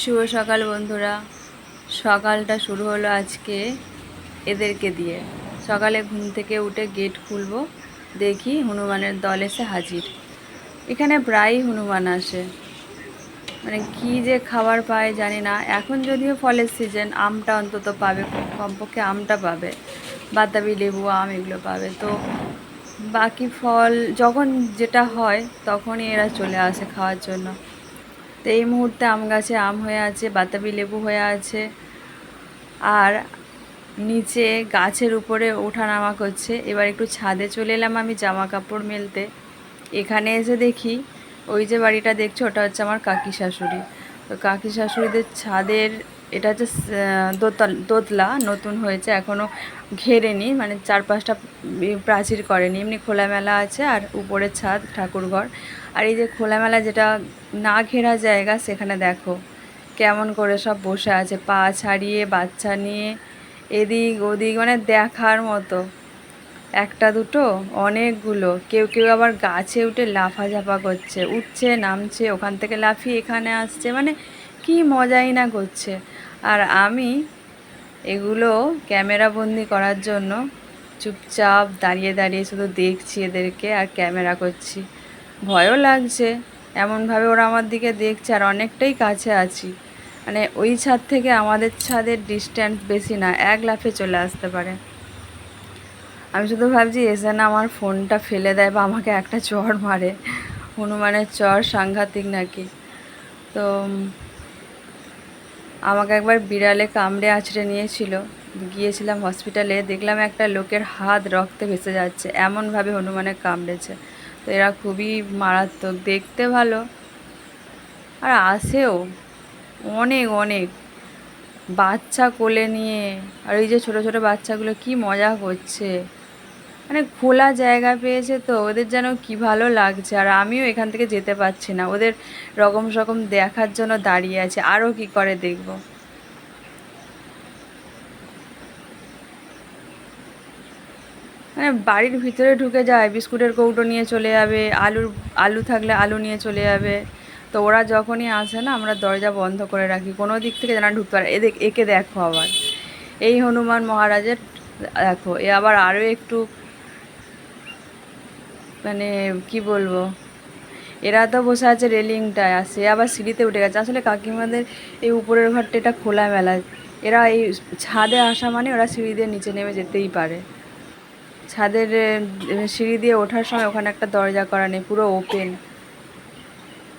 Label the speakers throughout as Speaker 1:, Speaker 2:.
Speaker 1: শুভ সকাল বন্ধুরা। সকালটা শুরু হলো আজকে এদেরকে দিয়ে। সকালে ঘুম থেকে উঠে গেট খুলবো, দেখি হনুমানের দল এসে হাজির। এখানে প্রায়ই হনুমান আসে, মানে কি যে খাবার পায় জানি না। এখন যদিও ফলের সিজন, আমটা অন্তত পাবে, কমপক্ষে আমটা পাবে, বাতাবি লেবু আম এগুলো পাবে। তো বাকি ফল যখন যেটা হয় তখনই এরা চলে আসে খাওয়ার জন্য। তো এই মুহূর্তে আম গাছে আম হয়ে আছে, বাতাবি লেবু হয়ে আছে, আর নিচে গাছের উপরে ওঠানামা করছে। এবার একটু ছাদে চলে এলাম আমি জামা কাপড় মেলতে। এখানে এসে দেখি ওই যে বাড়িটা দেখছো ওটা হচ্ছে আমার কাকি শাশুড়ি। তো কাকি শাশুড়িদের ছাদের, এটা হচ্ছে দোতলা, নতুন হয়েছে, এখনও ঘেরেনি, মানে চারপাশটা প্রাচীর করেনি, এমনি খোলামেলা আছে। আর উপরে ছাদ, ঠাকুরঘর। আর এই যে খোলামেলা যেটা না ঘেরা জায়গা, সেখানে দেখো কেমন করে সব বসে আছে পা ছাড়িয়ে, বাচ্চা নিয়ে এদিক ওদিক, মানে দেখার মতো। একটা দুটো, অনেকগুলো। কেউ কেউ আবার গাছে উঠে লাফাঝাপা করছে, উঠছে নামছে, ওখান থেকে লাফিয়ে এখানে আসছে, মানে কি মজাই না করছে। আর আমি এগুলো ক্যামেরা বন্দি করার জন্য চুপচাপ দাঁড়িয়ে দাঁড়িয়ে শুধু দেখছি এদেরকে আর ক্যামেরা করছি। ভয়ও লাগছে, এমনভাবে ওরা আমার দিকে দেখছে। আর অনেকটাই কাছে আছি, মানে ওই ছাদ থেকে আমাদের ছাদের ডিস্ট্যান্স বেশি না, এক লাফে চলে আসতে পারে। আমি শুধু ভাবছি এসে না আমার ফোনটা ফেলে দেয় বা আমাকে একটা চড় মারে। হনুমানের চড় সাংঘাতিক নাকি। তো আমাকে একবার বিড়ালে কামড়ে আঁচড়ে নিয়েছিল, গিয়েছিলাম হসপিটালে, দেখলাম একটা লোকের হাত রক্তে ভেসে যাচ্ছে, এমনভাবে হনুমানে কামড়েছে। তো এরা খুবই মারাত্মক, দেখতে ভালো আর আসেও অনেক অনেক। বাচ্চা কোলে নিয়ে, আর এই যে ছোট ছোট বাচ্চাগুলো কি মজা করছে, মানে খোলা জায়গা পেয়েছে তো ওদের যেন কি ভালো লাগছে। আর আমিও এখান থেকে যেতে পারছি না, ওদের রকম সকম দেখার জন্য দাঁড়িয়ে আছে, আরও কি করে দেখব। মানে বাড়ির ভিতরে ঢুকে যায়, বিস্কুটের কৌটো নিয়ে চলে যাবে, আলু থাকলে আলু নিয়ে চলে যাবে। তো ওরা যখনই আসে না, আমরা দরজা বন্ধ করে রাখি, কোনো দিক থেকে যেন ঢুকতে পারে। একে দেখো আবার, এই হনুমান মহারাজের দেখো, এ আবার আরও একটু, মানে কি বলবো, এরা তো বসে আছে রেলিংটায়, আর সে আবার সিঁড়িতে উঠে গেছে। আসলে কাকিমাদের এই উপরের ঘরটা এটা খোলামেলা, এরা এই ছাদে আসা মানে ওরা সিঁড়ি দিয়ে নিচে নেমে যেতেই পারে। ছাদের সিঁড়ি দিয়ে ওঠার সময় ওখানে একটা দরজা করা নেই, পুরো ওপেন।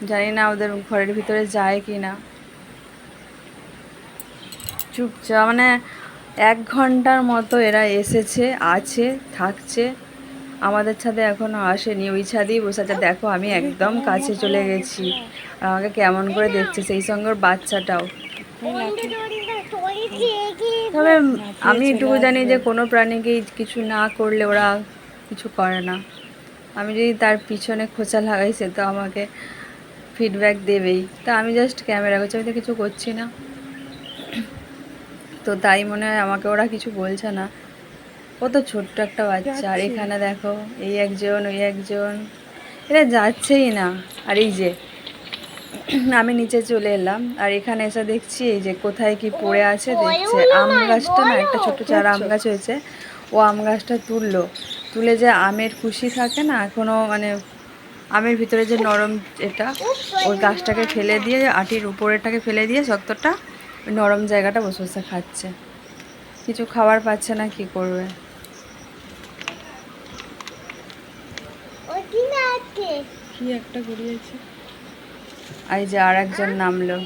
Speaker 1: জানি না ওদের ঘরের ভিতরে যায় কি না। চুপচাপ, মানে 1 ঘন্টার মতো এরা এসেছে, আছে, থাকছে। আমাদের ছাদে এখনও আসেনি, ওই ছাদেই বসে আছে। দেখো আমি একদম কাছে চলে গেছি, আর আমাকে কেমন করে দেখছে, সেই সঙ্গে ওর বাচ্চাটাও। তবে আমি এটুকু জানি যে কোনো প্রাণীকেই কিছু না করলে ওরা কিছু করে না। আমি যদি তার পিছনে খোঁচা লাগাই, সে তো আমাকে ফিডব্যাক দেবেই। তা আমি জাস্ট ক্যামেরা করছি, আমি তো কিছু করছি না। তো তাই মনে হয় আমাকে ওরা কিছু বলছে না। ও তো ছোট্ট একটা বাচ্চা। আর এখানে দেখো, এই একজন ওই একজন, এরা যাচ্ছেই না। আর এই যে আমি নিচে চলে এলাম, আর এখানে এসে দেখছি এই যে কোথায় কি পড়ে আছে দেখছে। আম গাছটা না, একটা ছোট চারা আম গাছ হয়েছে, ও আম গাছটা তুলে যে আমের কুশি থাকে না এখনও, মানে আমের ভিতরে যে নরম এটা, ওই গাছটাকে ফেলে দিয়ে, আটির উপরেরটাকে ফেলে দিয়ে শক্তটা, ওই নরম জায়গাটা বসে বসে খাচ্ছে। কিছু খাবার পাচ্ছে না, কি করবে। কি একটা গড়িয়েছে, এই যে আর একজন নামলো,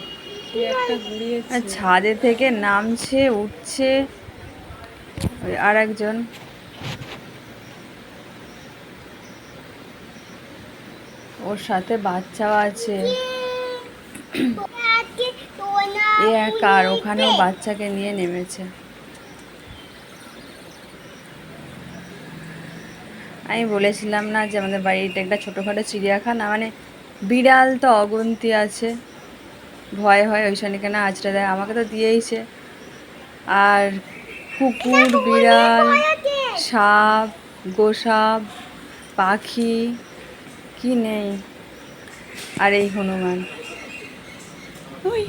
Speaker 1: আর ছাদে থেকে নামছে, উঠছে। ওই আর একজন, ওর সাথে বাচ্চাও আছে। এ একা, আর ওখানেও বাচ্চাকে নিয়ে নেমেছে। আমি বলেছিলাম না যে আমাদের বাড়িতে একটা ছোটোখাটো চিড়িয়াখানা, মানে বিড়াল তো অগুন্তি আছে, ভয় হয় ওই শনিকে না আঁচড়ে দেয়, আমাকে তো দিয়েইছে। আর কুকুর, বিড়াল, সাপ, গোসাপ, পাখি, কি নেই। আর এই হনুমান, ওই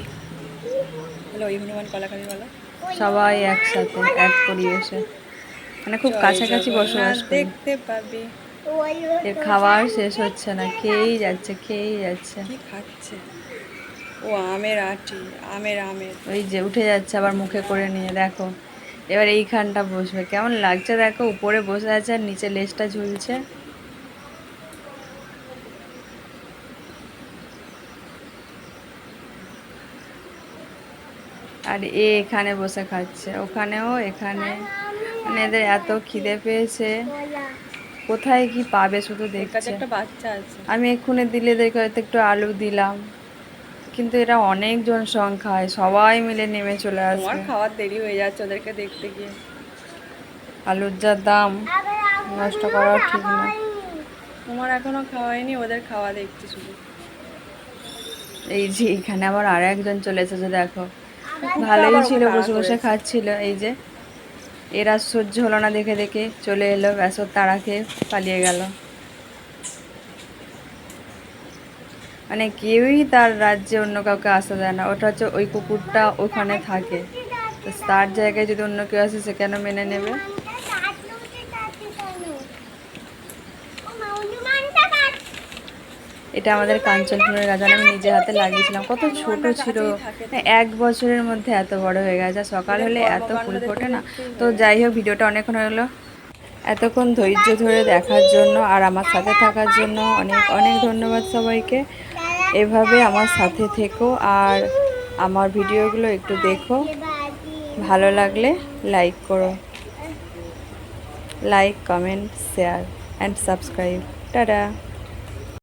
Speaker 2: বলো ওই হনুমান কলাকালী বলো।
Speaker 1: সবাই একসাথে এক পরিবেশে, মানে খুব
Speaker 2: জয়
Speaker 1: কাছাকাছি বসবাস
Speaker 2: জগন্নাথ
Speaker 1: করি।
Speaker 2: দেখতে পাবি।
Speaker 1: এর খাবার শেষ হচ্ছে না, খেয়েই যাচ্ছে খেয়েই যাচ্ছে।
Speaker 2: কি খাচ্ছে? ও আমের আটি, আমের আমের।
Speaker 1: ওই যে উঠে যাচ্ছে আবার মুখে করে নিয়ে, দেখো এবার এইখানটা বসবে, কেমন লাগছে দেখো, উপরে বসে আছে আর নিচে লেজটা ঝুলছে। আর এখানে বসে খাচ্ছে, ওখানেও এখানে, মানে এদের এত খিদে পেয়েছে, কোথায় কি পাবে শুধু
Speaker 2: ওর কাছে
Speaker 1: দেখছে।
Speaker 2: একটা বাচ্চা আছে।
Speaker 1: আমি এক্ষুনি দিলে দেখে হয়তো একটু আলু দিলাম, কিন্তু এরা অনেকজন সংখ্যায় সবাই মিলে নেমে চলে
Speaker 2: তোমার
Speaker 1: আসবে।
Speaker 2: খাওয়ার দেরি হয়ে যাচ্ছে ওদেরকে দেখতে গিয়ে।
Speaker 1: আলুর যা দাম, নষ্ট করাও ঠিক না।
Speaker 2: তোমার এখনো খাওয়াইনি, ওদের খাওয়া দেখছি শুধু।
Speaker 1: এই যে এখানে আবার আর একজন চলে এসেছে দেখো,
Speaker 2: কুকুরটা
Speaker 1: ভালোই
Speaker 2: আবার ওকে
Speaker 1: ছিল
Speaker 2: তাড়া
Speaker 1: বসে বসে
Speaker 2: করেছে।
Speaker 1: খাচ্ছিল, এই যে এরা সহ্য হলো না দেখে দেখে চলে এলো, ব্যাস ওর তাড়া খেয়ে পালিয়ে গেল। মানে কেউই তার রাজ্যে অন্য কাউকে আসতে দেয় না, ওটা হচ্ছে ওই কুকুরটা ওখানে থাকে, তো তার জায়গায় যদি অন্য কেউ আসে সে কেন মেনে নেবে। এটা আমাদের কাঞ্চন ফুলের গাছ, আমি নিজে হাতে লাগিয়েছিলাম, কত ছোট
Speaker 2: হনুমানটা
Speaker 1: ছিল,
Speaker 2: কাছেই থাকে তো।
Speaker 1: 1 বছরের মধ্যে এত বড় হয়ে গেছে, আর সকাল
Speaker 2: এদের
Speaker 1: হলে এত
Speaker 2: কর্মকাণ্ড
Speaker 1: ফুল
Speaker 2: দেখতে
Speaker 1: ফোটে না।
Speaker 2: দেখতেই
Speaker 1: তো
Speaker 2: হয়ে
Speaker 1: যাই
Speaker 2: যায়।
Speaker 1: হোক, ভিডিওটা অনেকক্ষণ হলো, এতক্ষণ ধৈর্য ধরে দেখার জন্য আর আমার সাথে থাকার জন্য অনেক অনেক ধন্যবাদ সবাইকে। এভাবে আমার সাথে থেকো আর আমার ভিডিওগুলো একটু দেখো, ভালো লাগলে লাইক করো, like comment share and subscribe. Tata.